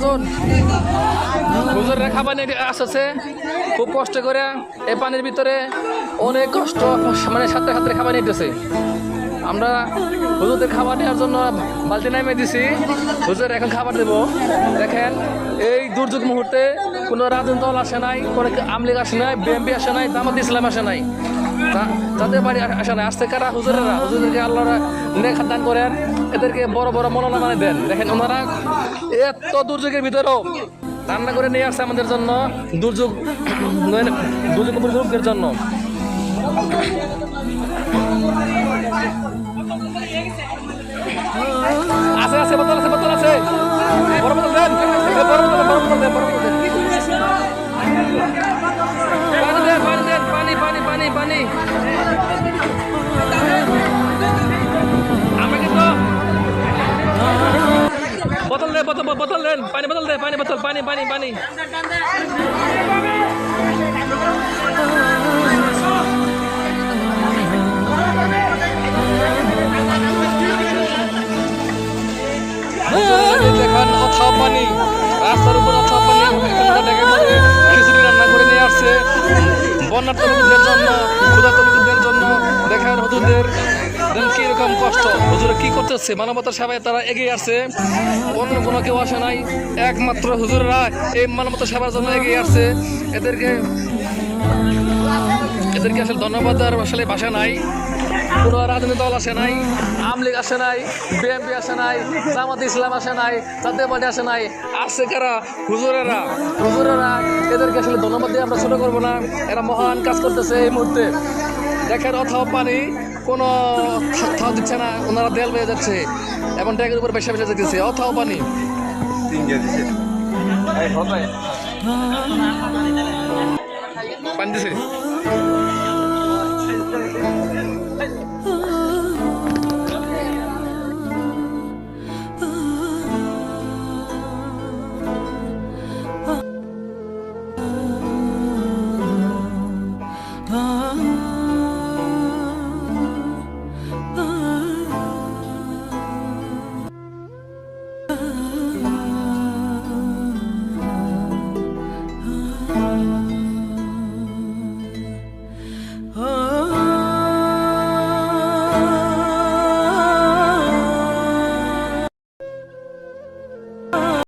আসুন হুজুরের খাবার নিয়ে আসছে খুব কষ্ট করে এই পানির ভিতরে অনেক কষ্ট মানে সাথে সাথে খাবার নিতেছে আমরা হুজুরদের খাবার নেওয়ার জন্য বালতি নামিয়ে দিছি হুজুর এখন খাবার দেবো দেখেন এই দুর্যোগ মুহূর্তে কোনো রাজনৈতিক দল আসে নাই কোনো আমলিগ আসে নাই বিএনপি আসে নাই জামাত ইসলাম আসে নাই তাদের বাড়ি আসে নাই আসতে কারা হুজুরদেরকে আল্লাহরা নেক দান করেন এদেরকে বড় বড় মৌলানা মানে দেন দেখেন ওনারা এত দুর্যোগের ভিতরেও রান্না করে নিয়ে আসছে আমাদের জন্য দুর্যোগের জন্য আছে বোতল আছে বড় বোতল দেন বড় বোতল দেন পানি আমাকে তো বোতল দেন পানি বোতল পানি দেখেন অথাও পানি রাস্তার উপর অথাও পানি খিচুড়ি রান্না করে নিয়ে আসছে বন্যার্থ লোকদের জন্য ক্ষুধার্ত লোকদের জন্য দেখেন হুজুরদের কিরকম কষ্ট হুজুরে কি করতেছে মানবতার সেবায় তারা এগিয়ে আসছে অন্য কোনো কেউ আসে নাই একমাত্র হুজুররা এই মানবতার সেবার জন্য এগিয়ে আসছে এদেরকে আসলে ধন্যবাদ দেওয়ার আসলে ভাষা নাই কোনো রাজনৈতিক দল আসে নাই আওয়ামী লীগ আসে নাই বিএনপি আসে নাই জামাত ইসলাম আসে নাই জাতীয় পার্টি আসে নাই আসছে কারা হুজুরেরা এদেরকে আসলে ধন্যবাদ দিয়ে আমরা ছোট করবো না এরা মহান কাজ করতেছে এই মুহূর্তে দেখেন অথাও পানি কোনো থাও দিচ্ছে না ওনারা দেয়াল বেয়ে যাচ্ছে এবং ট্যাগের উপর বেশি যেতেছে অথাও পানি পানি দিছে